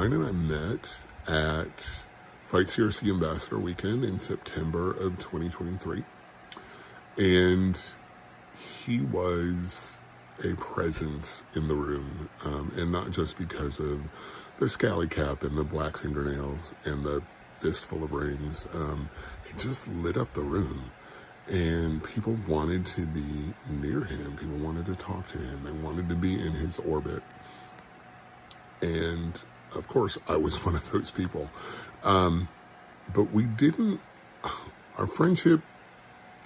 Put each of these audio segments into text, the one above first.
Ryan and I met at Fight CRC Ambassador Weekend in September of 2023. And he was a presence in the room, and not just because of the scally cap and the black fingernails and the fistful of rings. He just lit up the room, and people wanted to be near him. People wanted to talk to him. They wanted to be in his orbit. And of course, I was one of those people. But our friendship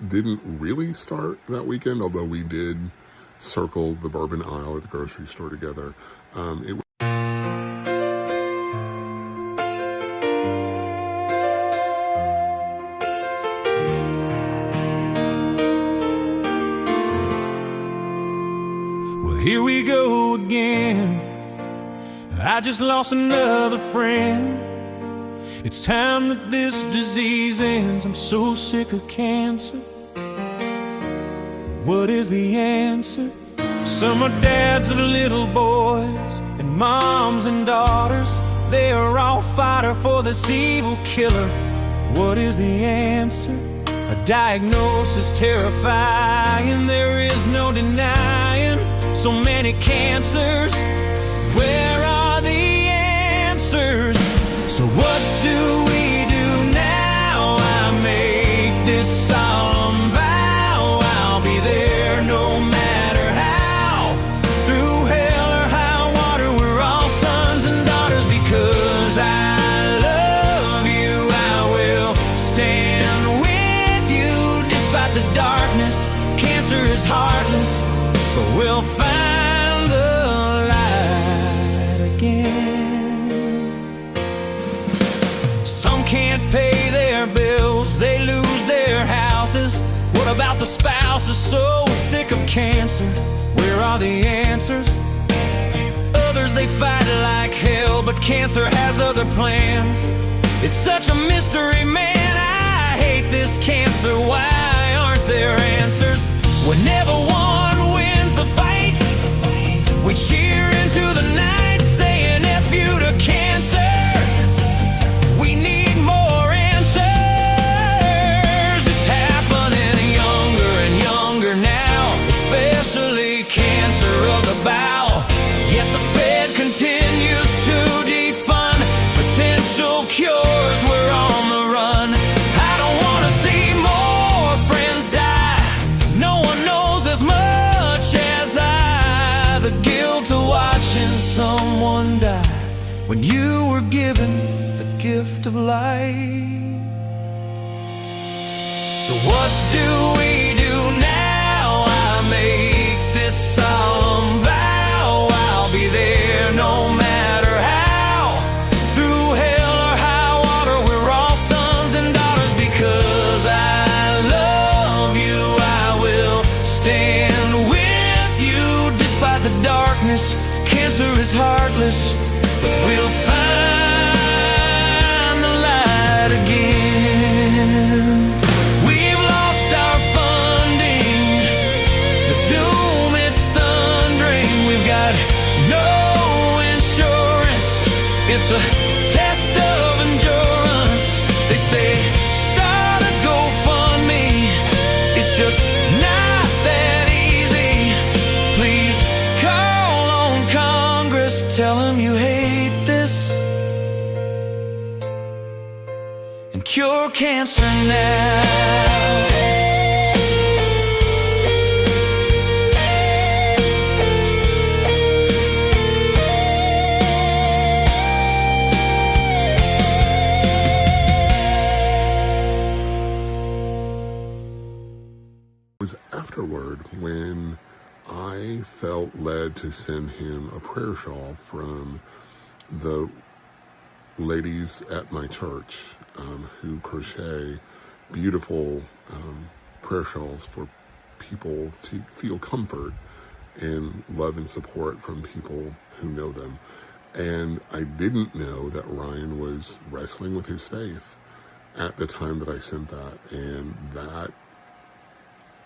didn't really start that weekend, although we did circle the bourbon aisle at the grocery store together. Well, here we go again. I just lost another friend. It's time that this disease ends. I'm so sick of cancer. What is the answer? Some are dads of little boys and moms and daughters. They are all fighting for this evil killer. What is the answer? A diagnosis terrifying. There is no denying so many cancers. Where are the answers? So what do we do now? I make this solemn vow. I'll be there no matter how. Through hell or high water, we're all sons and daughters. Because I love you, I will stand with you. Despite the darkness, cancer is heartless, but we'll find the light again. Can't pay their bills, they lose their houses. What about the spouses so sick of cancer? Where are the answers? Others, they fight like hell, but cancer has other plans. It's such a mystery, man. I hate this cancer. Why aren't there answers? Whenever one wins the fight, we cheer into the night, saying F you to cancer. Yet the Fed continues to defund potential cures. We're on the run. I don't want to see more friends die. No one knows as much as I. The guilt of watching someone die when you were given the gift of life. So what do we do now? I make this solemn vow. I'll be there no matter how. Through hell or high water, we're all sons and daughters. Because I love you, I will stand with you. Despite the darkness, cancer is heartless, but we'll find the light again. We've lost our funding, the doom it's thundering. We've got no insurance, it's a test of endurance. They say start a GoFundMe, it's just not that easy. Please call on Congress, tell them you hate this, and cure cancer now. It was afterward when I felt led to send him a prayer shawl from the ladies at my church who crochet beautiful prayer shawls for people to feel comfort and love and support from people who know them. And I didn't know that Ryan was wrestling with his faith at the time that I sent that. And that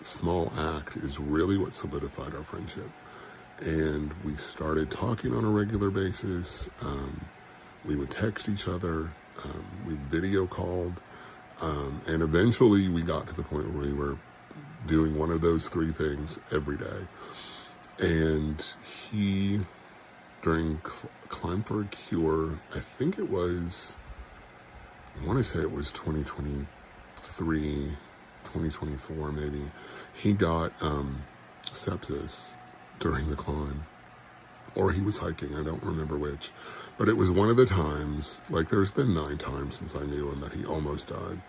small act is really what solidified our friendship. And we started talking on a regular basis. We would text each other. We video called. And eventually we got to the point where we were doing one of those three things every day. And he, during Climb for a Cure, I think it was, I want to say it was 2023, 2024 maybe, he got sepsis during the climb. Or he was hiking, I don't remember which. But it was one of the times, like there's been 9 times since I knew him that he almost died.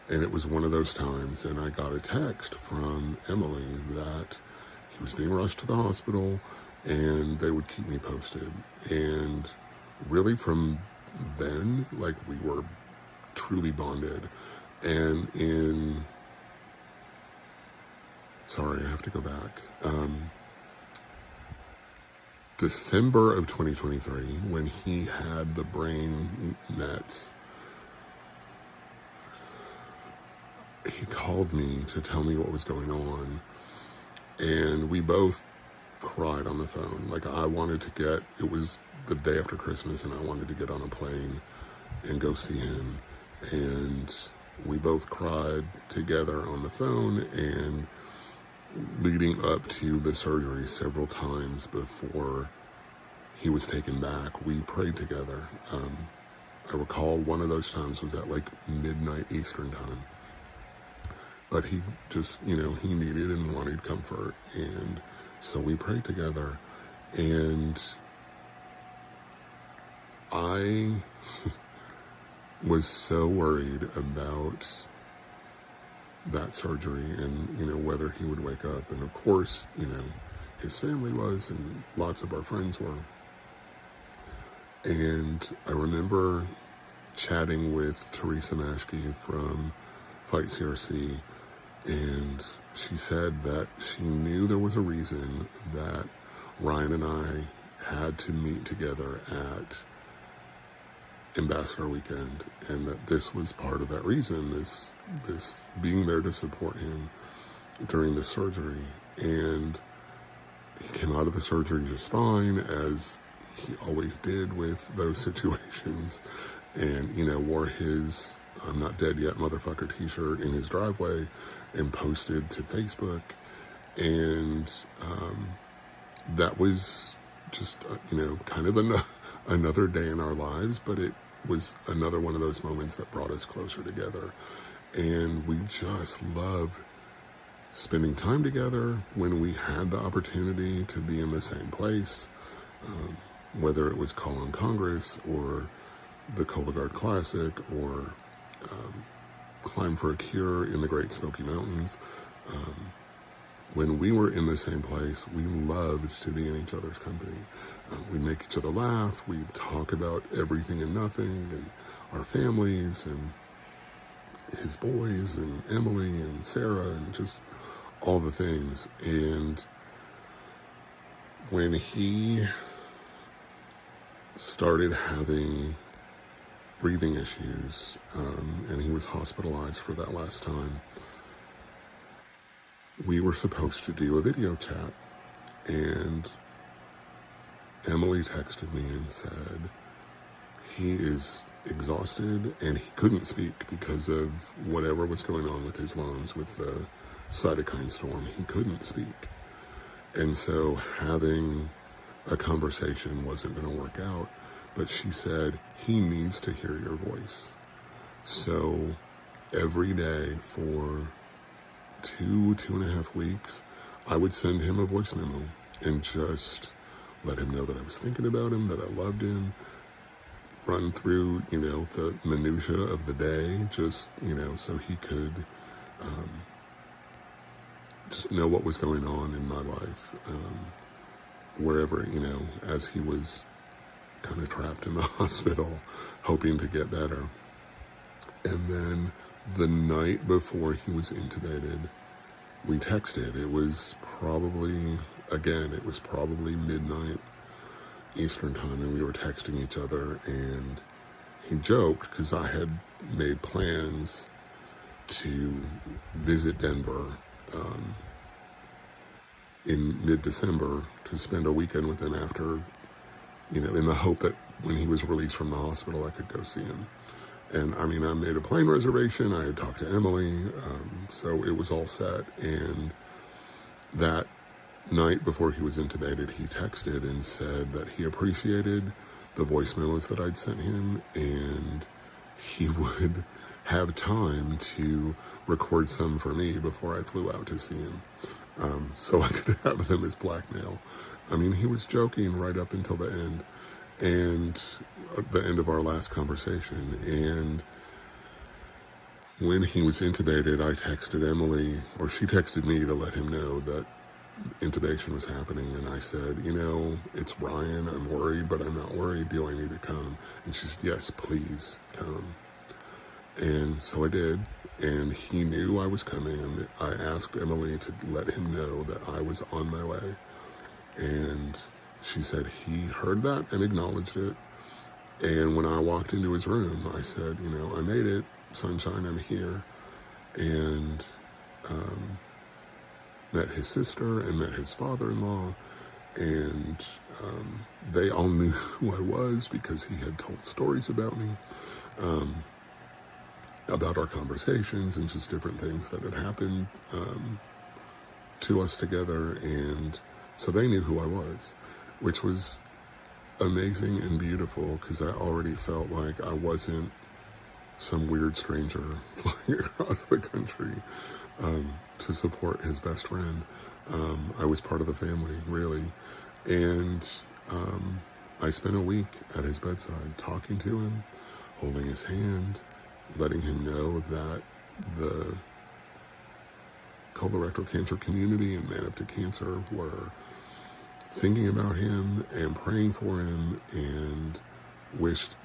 And it was one of those times, and I got a text from Emily that he was being rushed to the hospital and they would keep me posted. And really from then, like we were truly bonded. And sorry, I have to go back. December of 2023, when he had the brain mets, he called me to tell me what was going on, and we both cried on the phone. Like it was the day after Christmas, and I wanted to get on a plane and go see him, and we both cried together on the phone. And leading up to the surgery, several times before he was taken back, we prayed together. I recall one of those times was at like midnight Eastern time. But he just, he needed and wanted comfort. And so we prayed together. And I was so worried about that surgery and, whether he would wake up. And of course, his family was, and lots of our friends were. And I remember chatting with Teresa Maschke from Fight CRC, and she said that she knew there was a reason that Ryan and I had to meet together at Ambassador Weekend, and that this was part of that reason, this being there to support him during the surgery. And he came out of the surgery just fine, as he always did with those situations, and wore his "I'm not dead yet, motherfucker" t-shirt in his driveway and posted to Facebook. And that was just kind of another day in our lives, but it was another one of those moments that brought us closer together. And we just love spending time together when we had the opportunity to be in the same place, whether it was Call on Congress or the Colorectal Classic or Climb for a Cure in the Great Smoky Mountains. When we were in the same place, we loved to be in each other's company. We'd make each other laugh. We'd talk about everything and nothing, and our families, and his boys, and Emily, and Sarah, and just all the things. And when he started having breathing issues, and he was hospitalized for that last time, we were supposed to do a video chat, and Emily texted me and said he is exhausted and he couldn't speak because of whatever was going on with his lungs with the cytokine storm. He couldn't speak. And so having a conversation wasn't going to work out, but she said, he needs to hear your voice. So every day for 2.5 weeks, I would send him a voice memo and just let him know that I was thinking about him, that I loved him, run through, the minutia of the day, just, so he could just know what was going on in my life, wherever, as he was kind of trapped in the hospital, hoping to get better. And then the night before he was intubated, we texted. It was probably midnight Eastern time, and we were texting each other, and he joked, because I had made plans to visit Denver in mid-December to spend a weekend with him after in the hope that when he was released from the hospital, I could go see him. And I made a plane reservation. I had talked to Emily, so it was all set. And that night before he was intubated, he texted and said that he appreciated the voice memos that I'd sent him, and he would have time to record some for me before I flew out to see him, so I could have them as blackmail. He was joking right up until the end, and the end of our last conversation. And when he was intubated, I texted Emily, or she texted me to let him know that intubation was happening. And I said, it's Ryan. I'm worried, but I'm not worried. Do I need to come? And she said, yes, please come. And so I did. And he knew I was coming. And I asked Emily to let him know that I was on my way. And she said he heard that and acknowledged it. And when I walked into his room, I said, I made it, sunshine, I'm here. And met his sister and met his father-in-law. And they all knew who I was because he had told stories about me, about our conversations and just different things that had happened to us together. And so they knew who I was, which was amazing and beautiful, because I already felt like I wasn't some weird stranger flying across the country to support his best friend. I was part of the family, really. And I spent a week at his bedside talking to him, holding his hand, letting him know that the Colorectal Cancer Community and Man Up to Cancer were thinking about him and praying for him, and wished,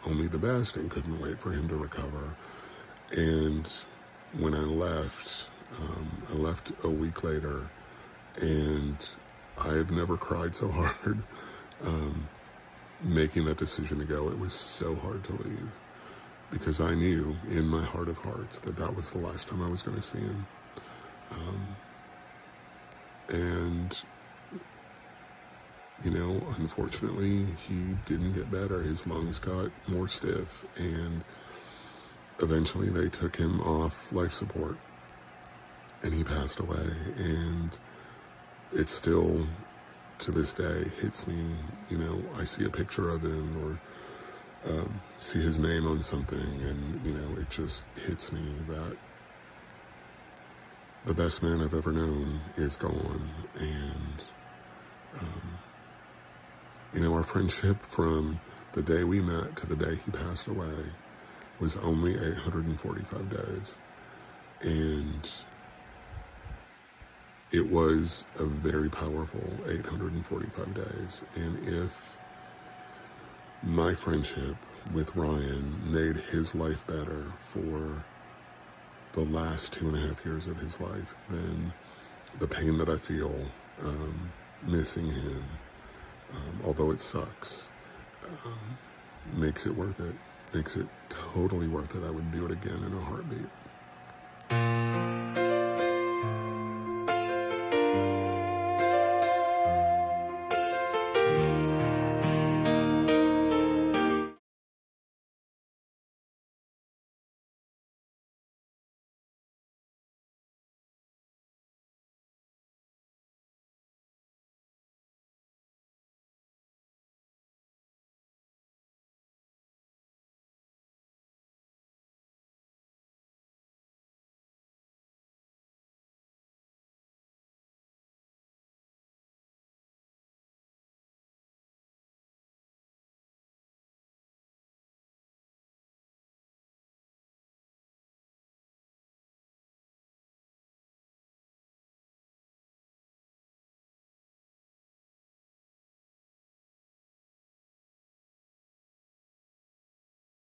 only the best, and couldn't wait for him to recover. And when I left a week later, and I've never cried so hard making that decision to go. It was so hard to leave, because I knew in my heart of hearts that that was the last time I was going to see him. And unfortunately, he didn't get better. His lungs got more stiff, and eventually they took him off life support, and he passed away. And it still, to this day, hits me. I see a picture of him, or see his name on something, and, it just hits me that the best man I've ever known is gone. And our friendship from the day we met to the day he passed away was only 845 days. And it was a very powerful 845 days. And if my friendship with Ryan made his life better for the last 2.5 years of his life, then the pain that I feel missing him, although it sucks, makes it worth it. Makes it totally worth it. I would do it again in a heartbeat.